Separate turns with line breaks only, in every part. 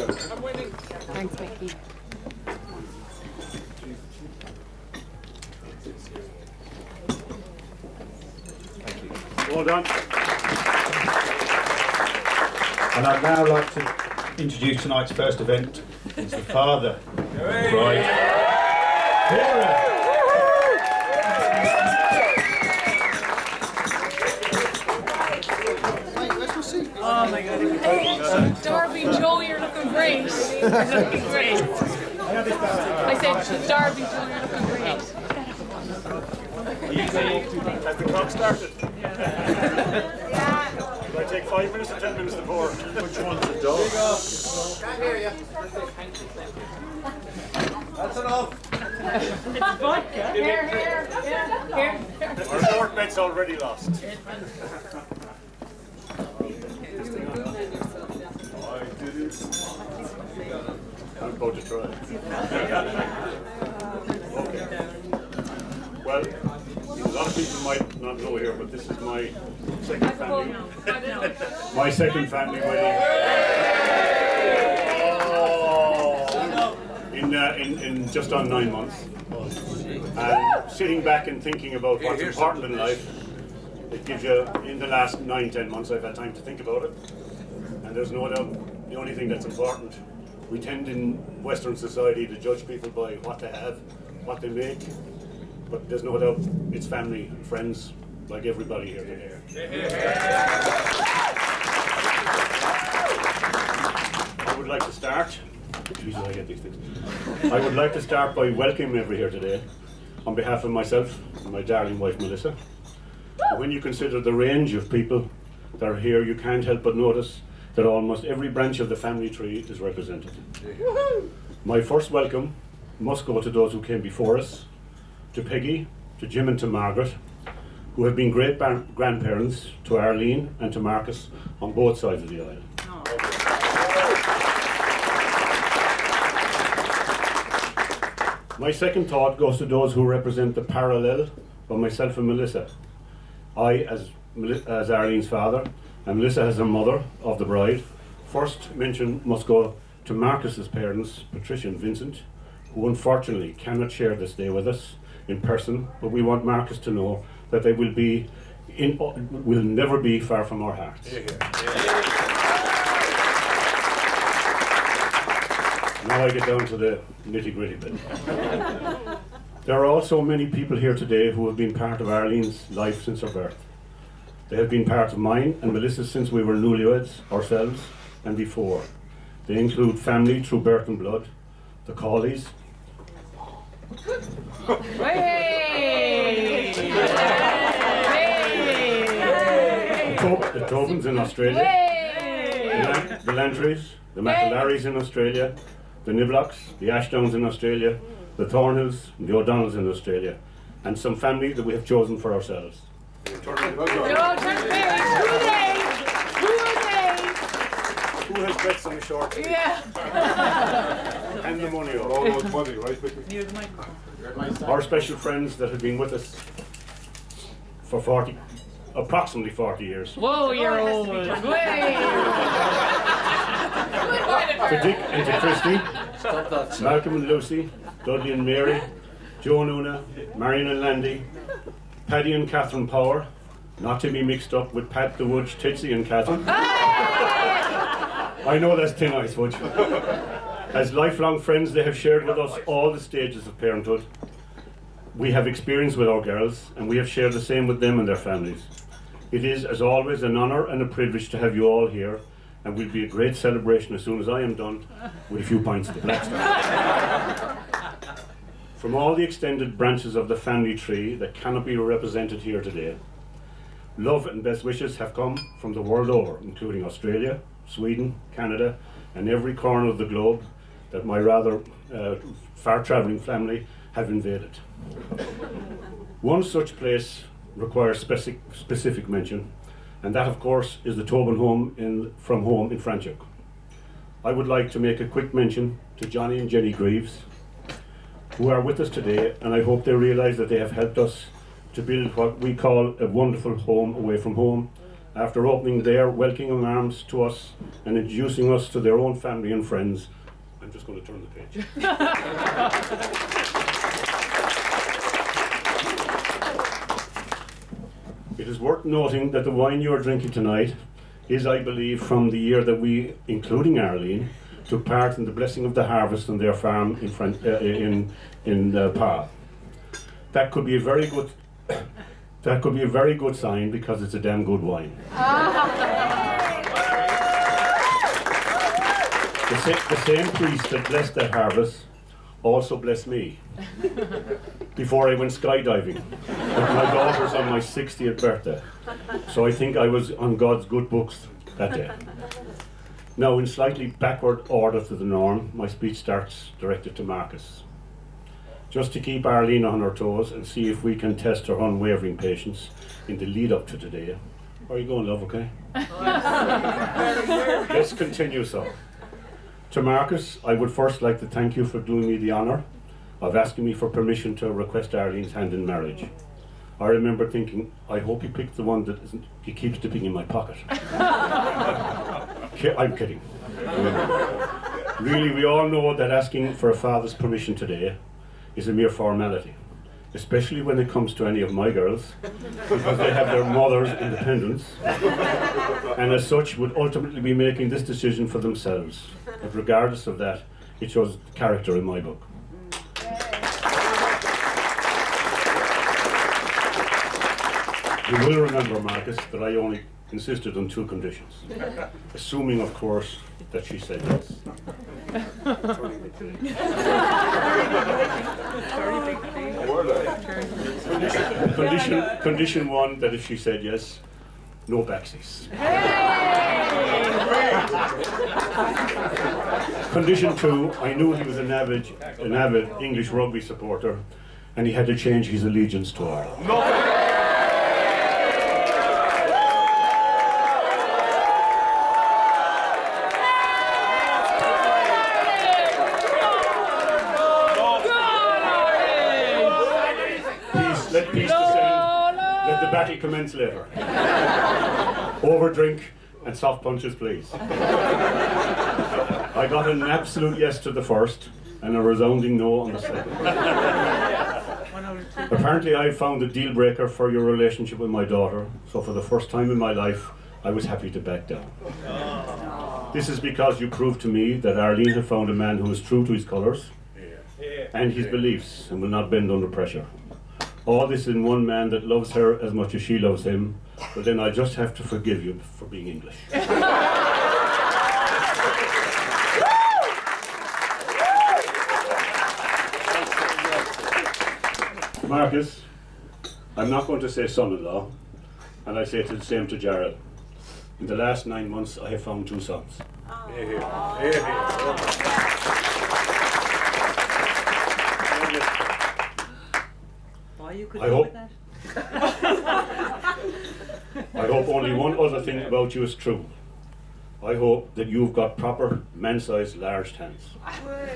I'm winning.
Thanks, Mickey.
Thank you. Well done. And I'd now like to introduce tonight's first event. It's the father of the bride.
Oh my God. Hey, Darby, Joe, you're looking great. You're looking great. I said, Darby, Joe, you're looking great.
Has the clock started? Yeah. Do I take 5 minutes or 10 minutes to pour? Which one's the dog? There you go. Can't hear you. That's enough.
It's vodka. Here.
Our short bet's already lost. I'm about to try. Okay. Well, a lot of people might not know here, but this is my second family. My second family wedding. In just on 9 months. And sitting back and thinking about what's important in life, it gives you, in the last 9-10 months, I've had time to think about it. And there's no doubt the only thing that's important, we tend in Western society to judge people by what they have, what they make, but there's no doubt it's family and friends, like everybody here today. I would like to start, Jesus, I get these things. I would like to start by welcoming everyone here today, on behalf of myself and my darling wife Melissa. And when you consider the range of people that are here, you can't help but notice that almost every branch of the family tree is represented. My first welcome must go to those who came before us, to Peggy, to Jim and to Margaret, who have been great grandparents to Arlene and to Marcus on both sides of the aisle. My second thought goes to those who represent the parallel of myself and Melissa. I, as Arlene's father, and Melissa as her mother of the bride. First mention must go to Marcus's parents, Patricia and Vincent, who unfortunately cannot share this day with us in person, but we want Marcus to know that they will never be far from our hearts. Now I get down to the nitty-gritty bit. There are also many people here today who have been part of Arlene's life since her birth. They have been part of mine and Melissa's since we were newlyweds ourselves and before. They include family through birth and blood, the Cawleys, the Tobins in Australia, the Lantrys, the McAlarrys in Australia, the Niblocks, the Ashdowns in Australia, the Thornhills, and the O'Donnells in Australia, and some family that we have chosen for ourselves.
Who has bets on the short?
Yeah.
And the money over.
All those money, right?
Our special friends that have been with us for approximately 40 years.
Whoa, you're old.
To Dick and to Christy, Malcolm and Lucy, Dudley and Mary, Joe and Una, Marion and Landy, Paddy and Catherine Power, not to be mixed up with Pat the Woods, Titsy and Catherine. I know that's thin ice, Woods. As lifelong friends, they have shared with us all the stages of parenthood. We have experience with our girls, and we have shared the same with them and their families. It is, as always, an honour and a privilege to have you all here, and will be a great celebration as soon as I am done with a few pints of the Blackstone. From all the extended branches of the family tree that cannot be represented here today, love and best wishes have come from the world over, including Australia, Sweden, Canada, and every corner of the globe that my rather far-travelling family have invaded. One such place requires specific mention, and that, of course, is the Tobin home from home in Franchuk. I would like to make a quick mention to Johnny and Jenny Greaves, who are with us today, and I hope they realise that they have helped us to build what we call a wonderful home away from home, after opening their welcoming arms to us and introducing us to their own family and friends. I'm just going to turn the page. It is worth noting that the wine you are drinking tonight is, I believe, from the year that we, including Arlene, took part in the blessing of the harvest on their farm in Pa. That could be a very good. That could be a very good sign because it's a damn good wine. The same priest that blessed that harvest also blessed me before I went skydiving with my daughters on my 60th birthday. So I think I was on God's good books that day. Now, in slightly backward order to the norm, my speech starts directed to Marcus. Just to keep Arlene on her toes and see if we can test her unwavering patience in the lead up to today. Where are you going, love, okay? Let's continue so. To Marcus, I would first like to thank you for doing me the honour of asking me for permission to request Arlene's hand in marriage. I remember thinking, I hope he picked the one that he keeps dipping in my pocket. I'm kidding. Really, we all know that asking for a father's permission today is a mere formality, especially when it comes to any of my girls, because they have their mother's independence, and as such would ultimately be making this decision for themselves. But regardless of that, it shows character in my book. You will remember, Marcus, that I only insisted on 2 conditions, assuming, of course, that she said yes. Condition 1, that if she said yes, no backsies. Condition 2, I knew he was an avid English rugby supporter, and he had to change his allegiance to Ireland. Let peace descend. Let the battle commence later. Overdrink and soft punches, please. I got an absolute yes to the first and a resounding no on the second. Apparently I found a deal breaker for your relationship with my daughter, so for the first time in my life I was happy to back down. This is because you proved to me that Arlene had found a man who is true to his colours and his beliefs and will not bend under pressure. All this in one man that loves her as much as she loves him, but then I just have to forgive you for being English. Marcus, I'm not going to say son-in-law, and I say the same to Gerald. In the last 9 months, I have found 2 sons. I hope only one other thing about you is true. I hope that you've got proper man-sized large hands,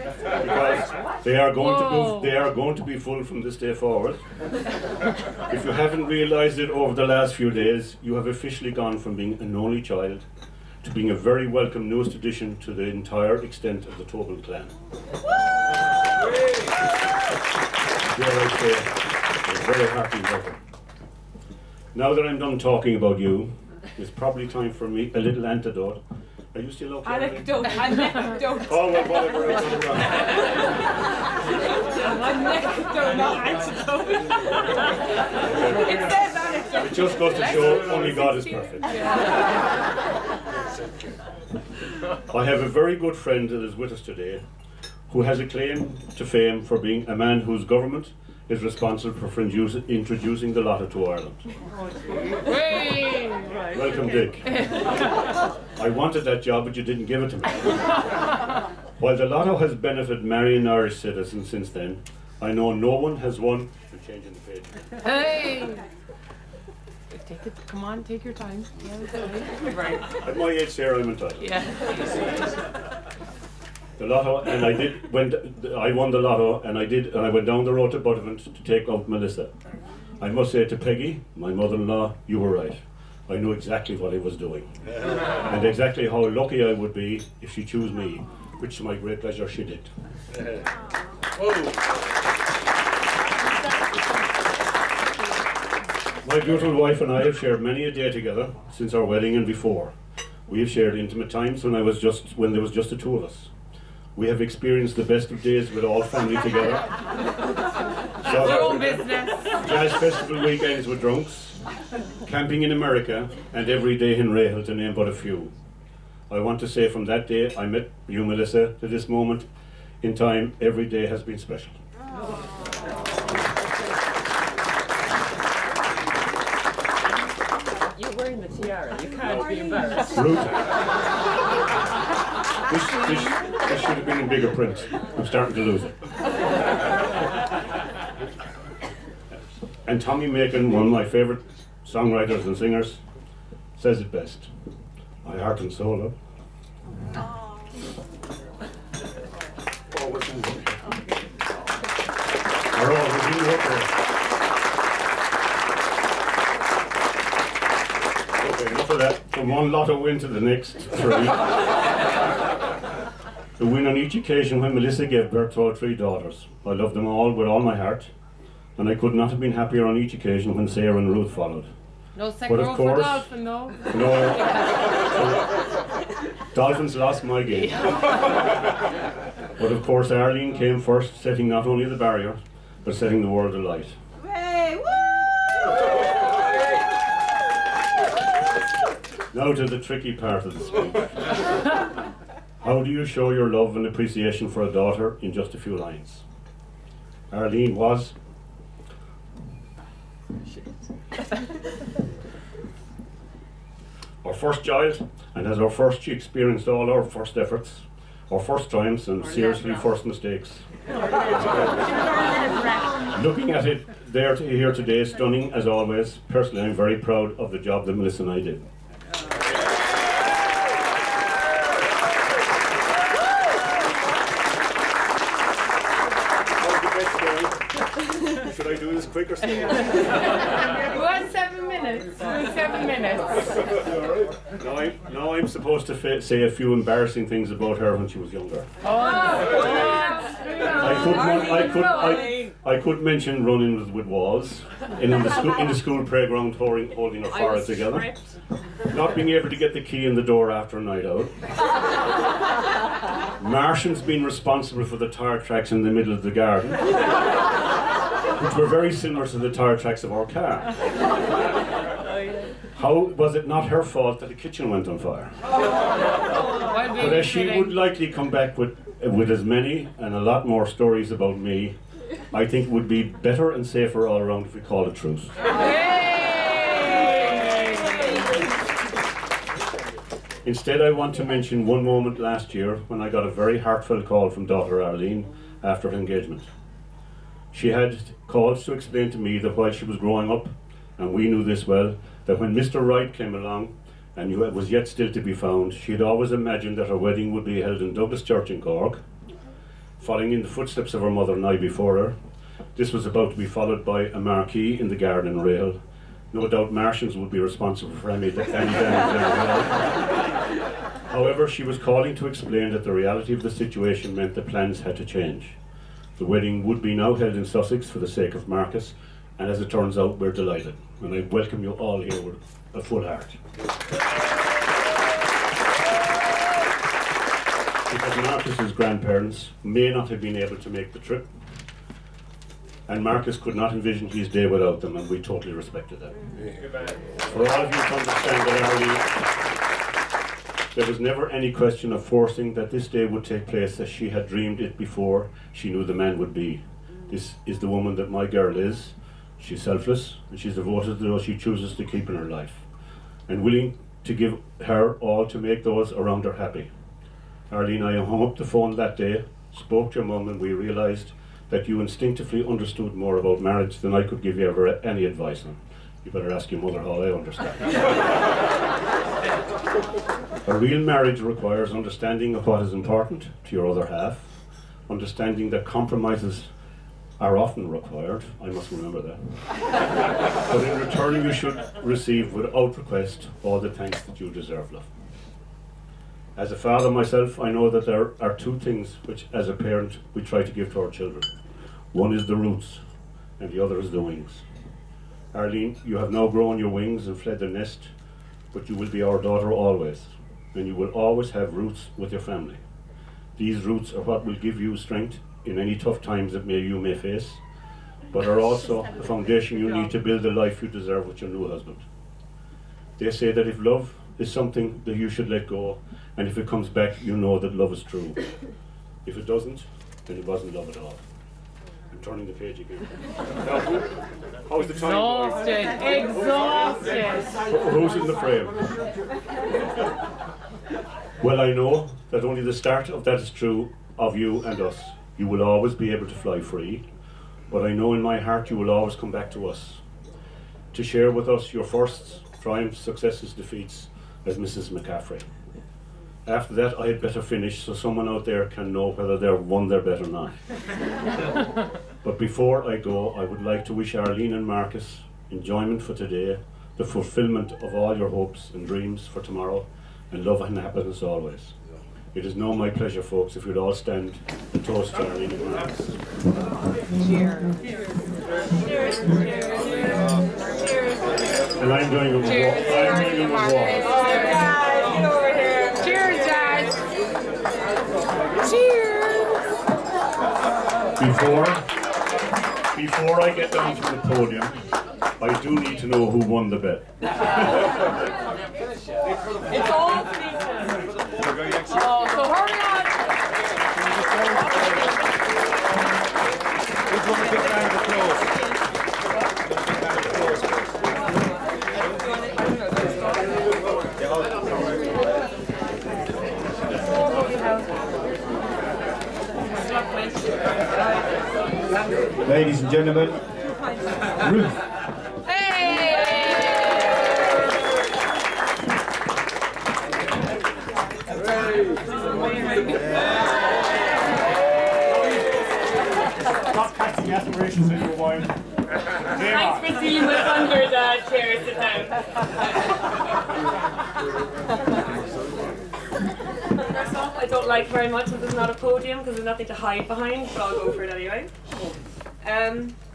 because they are going to be full from this day forward. If you haven't realised it over the last few days, you have officially gone from being an only child to being a very welcome newest addition to the entire extent of the Tobin clan. Dare I say, a very hearty welcome. Now that I'm done talking about you, it's probably time for me a little antidote. Are you still okay?
Anecdote.
Oh, well, whatever.
Anecdote, not antidote. It says anecdote.
It just goes to show only God is perfect. I have a very good friend that is with us today who has a claim to fame for being a man whose government is responsible for introducing the lotto to Ireland. Welcome, Dick. I wanted that job, but you didn't give it to me. While the lotto has benefited Marion Irish citizens since then, I know no one has won. You're changing the page.
Hey! Take it, come on, take your time. Yeah, right.
At my age, Sarah, I'm entitled.
Yeah.
The lotto, and I won the lotto, and I went down the road to Buttevant to take out Melissa. I must say to Peggy, my mother-in-law, you were right. I knew exactly what I was doing. And exactly how lucky I would be if she chose me, which to my great pleasure she did. My beautiful wife and I have shared many a day together since our wedding and before. We have shared intimate times when there was just the two of us. We have experienced the best of days with all family together.
Your own business.
Jazz festival weekends with drunks, camping in America, and every day in Rahal, to name but a few. I want to say from that day I met you, Melissa, to this moment in time, every day has been special.
You're wearing the tiara. You can't be embarrassed.
Ruth, this should have been in bigger print. I'm starting to lose it. And Tommy Macon, one of my favourite songwriters and singers, says it best. My heart and soul up. Are all within workers. Okay, enough of that. From one lotto win to the next three. The win on each occasion when Melissa gave birth to our three daughters. I love them all with all my heart, and I could not have been happier on each occasion when Sarah and Ruth followed.
No second
But of
row for
course-
Dolphin, though.
No, Dolphins lost my game. But of course Arlene came first, setting not only the barrier, but setting the world alight. Now to the tricky part of the speech. How do you show your love and appreciation for a daughter in just a few lines? Arlene was our first child, and as our first she experienced all our first efforts, our first triumphs and seriously first mistakes. Looking at it there to here today, stunning as always. Personally, I'm very proud of the job that Melissa and I did.
Should I do this quick or slow?
We had 7 minutes. We had 7 minutes.
Now I'm supposed to say a few embarrassing things about her when she was younger. I could mention running with walls in the school playground, holding her forehead together, not being able to get the key in the door after a night out. Martians being responsible for the tire tracks in the middle of the garden, which were very similar to the tire tracks of our car. How was it not her fault that the kitchen went on fire? But as she would likely come back with as many and a lot more stories about me, I think it would be better and safer all around if we called a truce. Instead, I want to mention one moment last year when I got a very heartfelt call from daughter Arlene after her engagement. She had called to explain to me that while she was growing up, and we knew this well, that when Mr. Right came along and was yet still to be found, she had always imagined that her wedding would be held in Douglas Church in Cork, following in the footsteps of her mother and I before her. This was about to be followed by a marquee in the garden in Rahal. No doubt Martians would be responsible for any damage there. However, she was calling to explain that the reality of the situation meant the plans had to change. The wedding would be now held in Sussex for the sake of Marcus, and as it turns out, we're delighted. And I welcome you all here with a full heart. Because Marcus's grandparents may not have been able to make the trip, and Marcus could not envision his day without them, and we totally respected that. For all of you to understand that there was never any question of forcing that this day would take place as she had dreamed it before she knew the man would be. This is the woman that my girl is. She's selfless, and she's devoted to those she chooses to keep in her life, and willing to give her all to make those around her happy. Arlene, I hung up the phone that day, spoke to your mum, and we realised that you instinctively understood more about marriage than I could give you ever any advice on. You better ask your mother how I understand. A real marriage requires understanding of what is important to your other half, understanding that compromises are often required, I must remember that. But in return you should receive without request all the thanks that you deserve, love. As a father myself, I know that there are two things which as a parent we try to give to our children. One is the roots and the other is the wings. Arlene, you have now grown your wings and fled the nest, but you will be our daughter always, and you will always have roots with your family. These roots are what will give you strength in any tough times that you may face, but are also the foundation you need to build the life you deserve with your new husband. They say that if love is something that you should let go, and if it comes back, you know that love is true. If it doesn't, then it wasn't love at all. I'm turning the page again. Now, how's the time going?
Exhausted.
Who's in the frame? Well, I know that only the start of that is true of you and us. You will always be able to fly free, but I know in my heart you will always come back to us, to share with us your firsts, triumphs, successes, defeats, as Mrs. McCaffrey. After that, I had better finish so someone out there can know whether they've won their bet or not. But before I go, I would like to wish Arlene and Marcus enjoyment for today, the fulfillment of all your hopes and dreams for tomorrow, and love and happiness always. It is now my pleasure, folks, if you'd all stand and toast to Arlene and Marcus.
Cheers.
And I'm doing a walk.
Get over here. Cheers, guys. Cheers.
Before I get down to the podium, I do need to know who won the bet.
It's all speeches. Oh, so hurry on.
Which one will get round the close?
Ladies and gentlemen, Ruth.
Stop casting aspirations into your wine.
Thanks for seeing what's under the chair. Sit down. First off, I don't like very much that there's not a podium because there's nothing to hide behind, but I'll go for it anyway.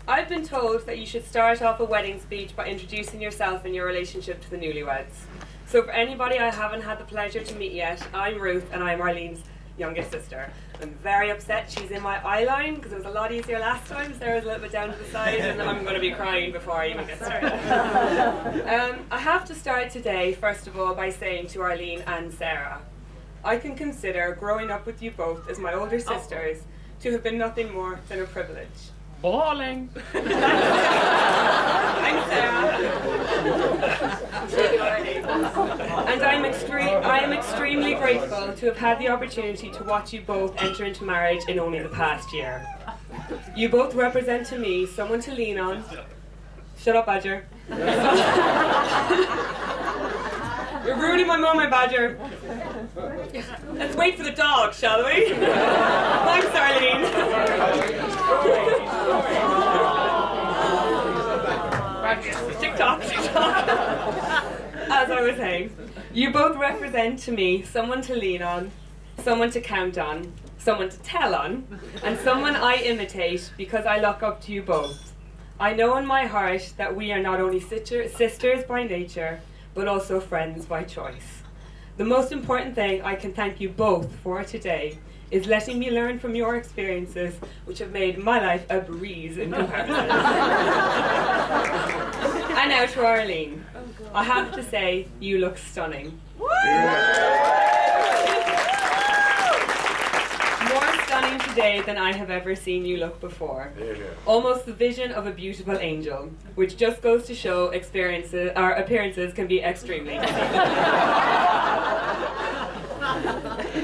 I've been told that you should start off a wedding speech by introducing yourself and your relationship to the newlyweds. So for anybody I haven't had the pleasure to meet yet, I'm Ruth and I'm Arlene's youngest sister. I'm very upset she's in my eye line because it was a lot easier last time. Sarah's a little bit down to the side and I'm going to be crying before I even get started. I have to start today, first of all, by saying to Arlene and Sarah, I can consider growing up with you both as my older sisters to have been nothing more than a privilege. Balling.
I'm Sarah.
And I am extremely grateful to have had the opportunity to watch you both enter into marriage in only the past year. You both represent to me someone to lean on. Shut up, Badger. You're ruining my moment, Badger. Let's wait for the dog, shall we? Thanks, Arlene. TikTok. As I was saying, you both represent to me someone to lean on, someone to count on, someone to tell on, and someone I imitate because I look up to you both. I know in my heart that we are not only sisters by nature, but also friends by choice. The most important thing I can thank you both for today is letting me learn from your experiences, which have made my life a breeze in comparison. And now to Arlene. I have to say, you look stunning. More stunning today than I have ever seen you look before. Almost the vision of a beautiful angel, which just goes to show appearances can be extremely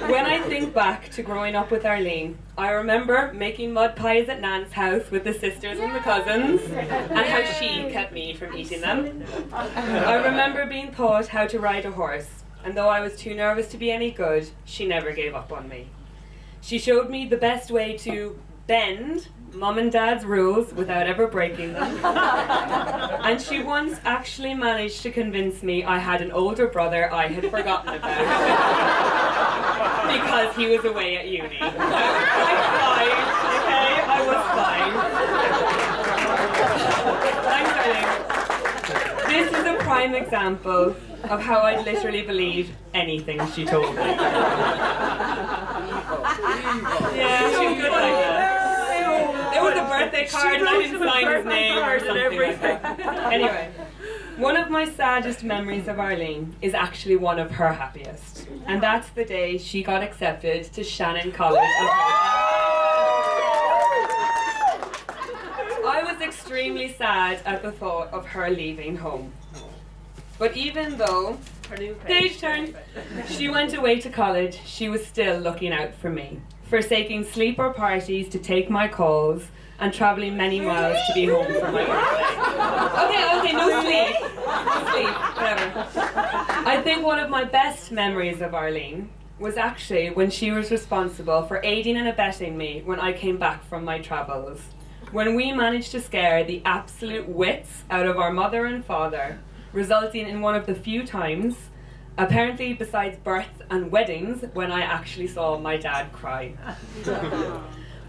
When I think back to growing up with Arlene, I remember making mud pies at Nan's house with the sisters and the cousins, and how she kept me from eating them. I remember being taught how to ride a horse, and though I was too nervous to be any good, she never gave up on me. She showed me the best way to bend Mum and Dad's rules without ever breaking them. And she once actually managed to convince me I had an older brother I had forgotten about because he was away at uni. I was quite fine, okay? I was fine. Thanks, darling. This is a prime example of how I'd literally believe anything she told me. Yeah, she's good like that. It was a birthday card and I didn't sign his name or something like that. Anyway, one of my saddest memories of Arlene is actually one of her happiest. And that's the day she got accepted to Shannon College. I was extremely sad at the thought of her leaving home. But even though page turn, she went away to college, she was still looking out for me, forsaking sleep or parties to take my calls and travelling many miles to be home for my birthday. Okay, no sleep. No sleep, whatever. I think one of my best memories of Arlene was actually when she was responsible for aiding and abetting me when I came back from my travels. When we managed to scare the absolute wits out of our mother and father, resulting in one of the few times, apparently besides births and weddings, when I actually saw my dad cry.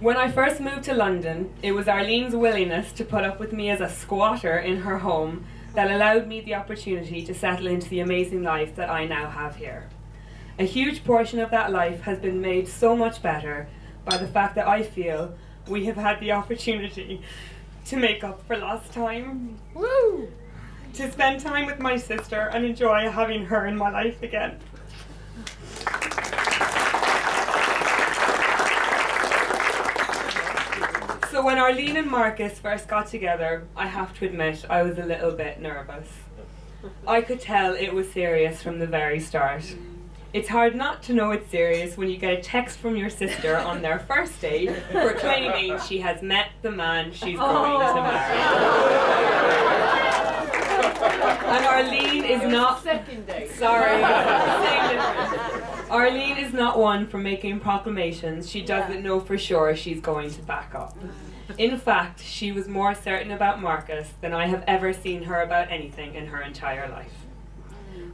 When I first moved to London, it was Arlene's willingness to put up with me as a squatter in her home that allowed me the opportunity to settle into the amazing life that I now have here. A huge portion of that life has been made so much better by the fact that I feel we have had the opportunity to make up for lost time. Woo! To spend time with my sister and enjoy having her in my life again. So when Arlene and Marcus first got together, I have to admit I was a little bit nervous. I could tell it was serious from the very start. It's hard not to know it's serious when you get a text from your sister on their first date proclaiming she has met the man she's going to marry. And Arlene is not...
Second day.
Sorry. Same difference. Arlene is not one for making proclamations she doesn't know for sure she's going to back up. In fact, she was more certain about Marcus than I have ever seen her about anything in her entire life.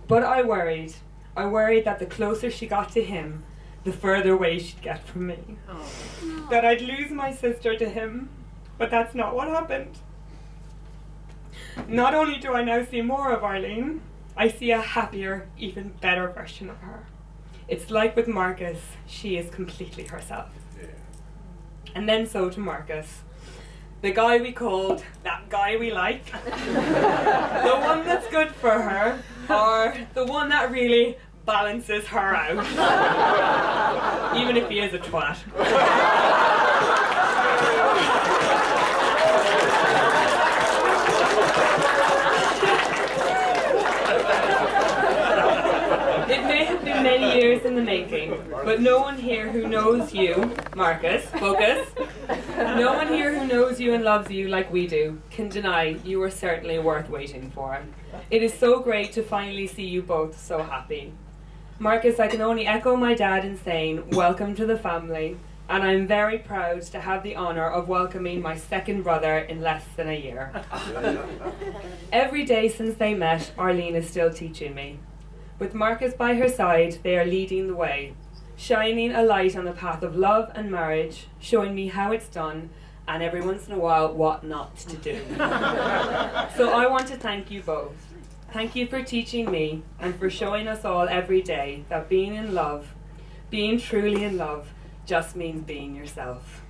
But I worried that the closer she got to him, the further away she'd get from me. That I'd lose my sister to him, but that's not what happened. Not only do I now see more of Arlene, I see a happier, even better version of her. It's like with Marcus, she is completely herself. And then so to Marcus. The guy we called that guy we like. The one that's good for her, or the one that really balances her out. Even if he is a twat. It may have been many years in the making, but no one here who knows you, Marcus, focus, no one here who knows you and loves you like we do can deny you are certainly worth waiting for. It is so great to finally see you both so happy. Marcus, I can only echo my dad in saying, welcome to the family, and I'm very proud to have the honour of welcoming my second brother in less than a year. Every day since they met, Arlene is still teaching me. With Marcus by her side, they are leading the way, shining a light on the path of love and marriage, showing me how it's done, and every once in a while, what not to do. So I want to thank you both. Thank you for teaching me, and for showing us all every day that being in love, being truly in love, just means being yourself.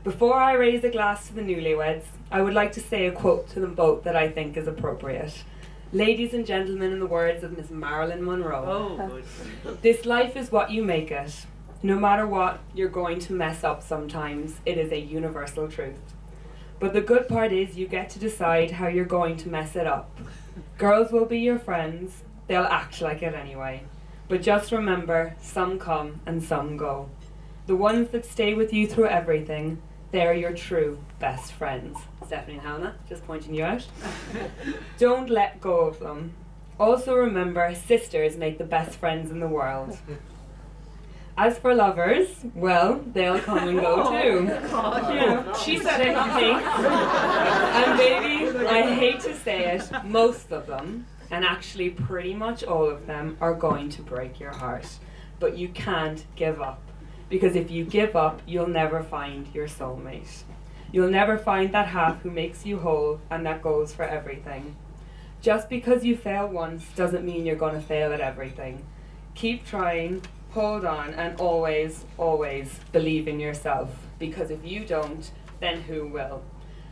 Before I raise a glass to the newlyweds, I would like to say a quote to them both that I think is appropriate. Ladies and gentlemen, in the words of Miss Marilyn Monroe, this life is what you make it. No matter what, you're going to mess up sometimes. It is a universal truth. But the good part is you get to decide how you're going to mess it up. Girls will be your friends. They'll act like it anyway. But just remember, some come and some go. The ones that stay with you through everything, they're your true best friends. Stephanie and Hannah, just pointing you out. Don't let go of them. Also remember, sisters make the best friends in the world. As for lovers, well, they'll come and go too. Yeah, she said it, not me. And baby, I hate to say it, most of them, and actually pretty much all of them, are going to break your heart. But you can't give up. Because if you give up, you'll never find your soulmate. You'll never find that half who makes you whole and that goes for everything. Just because you fail once doesn't mean you're going to fail at everything. Keep trying, hold on, and always, always believe in yourself. Because if you don't, then who will?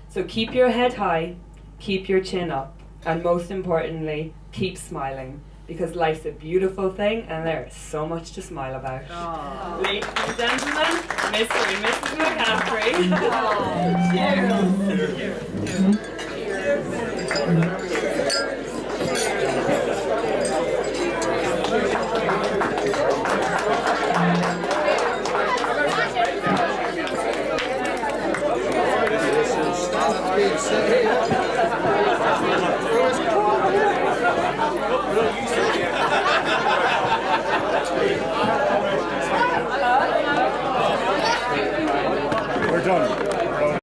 So keep your head high, keep your chin up, and most importantly, keep smiling. Because life's a beautiful thing and there is so much to smile about. Aww. Ladies and gentlemen, Mr. and Mrs. McCaffrey.
We're done.